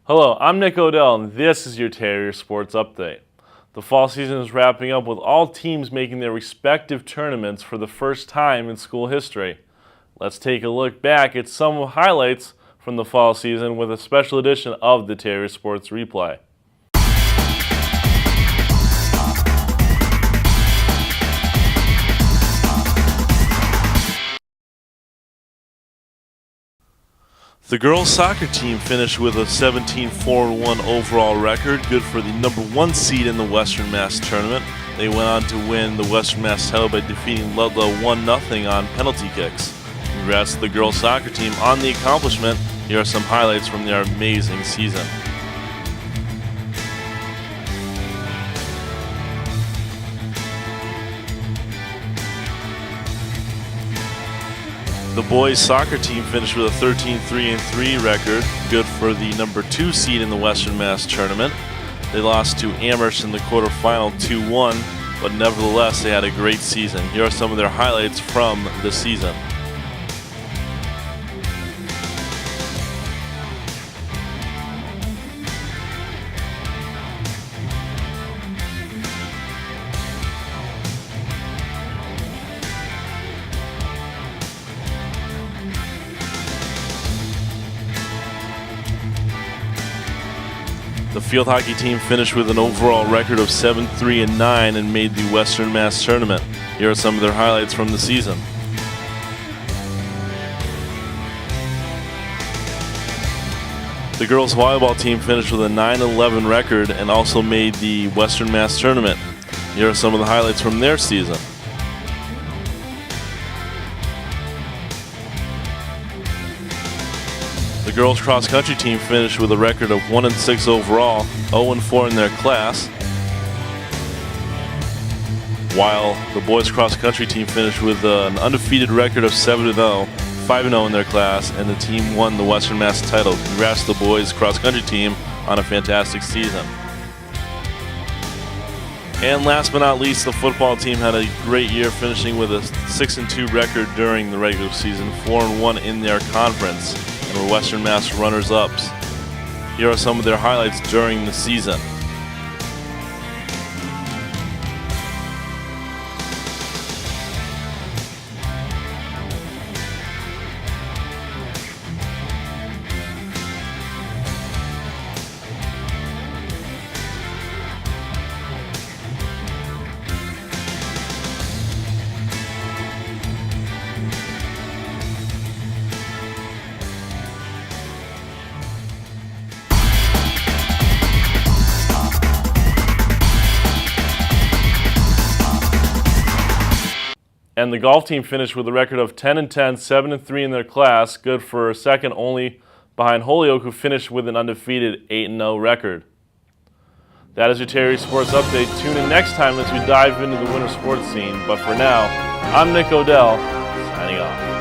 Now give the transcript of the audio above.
Hello, I'm Nick Odell, and this is your Terrier Sports Update. The fall season is wrapping up with all teams making their respective tournaments for the first time in school history. Let's take a look back at some highlights from the fall season with a special edition of the Terrier Sports Replay. The girls soccer team finished with a 17-4-1 overall record, good for the number 1 seed in the Western Mass tournament. They went on to win the Western Mass title by defeating Ludlow 1-0 on penalty kicks. Congrats to the girls soccer team on the accomplishment. Here are some highlights from their amazing season. The boys soccer team finished with a 13-3-3 record, good for the number 2 seed in the Western Mass tournament. They lost to Amherst in the quarterfinal 2-1, but nevertheless they had a great season. Here are some of their highlights from the season. The field hockey team finished with an overall record of 7-3-9 and made the Western Mass tournament. Here are some of their highlights from the season. The girls volleyball team finished with a 9-11 record and also made the Western Mass tournament. Here are some of the highlights from their season. The girls cross country team finished with a record of 1-6 overall, 0-4 in their class, while the boys cross country team finished with an undefeated record of 7-0, 5-0 in their class, and the team won the Western Mass title. Congrats to the boys cross country team on a fantastic season. And last but not least, the football team had a great year, finishing with a 6-2 record during the regular season, 4-1 in their conference, and were Western Mass runners-ups. Here are some of their highlights during the season. And the golf team finished with a record of 10-10, 7-3 in their class, good for second only behind Holyoke, who finished with an undefeated 8-0 record. That is your Terrier Sports Update. Tune in next time as we dive into the winter sports scene. But for now, I'm Nick Odell, signing off.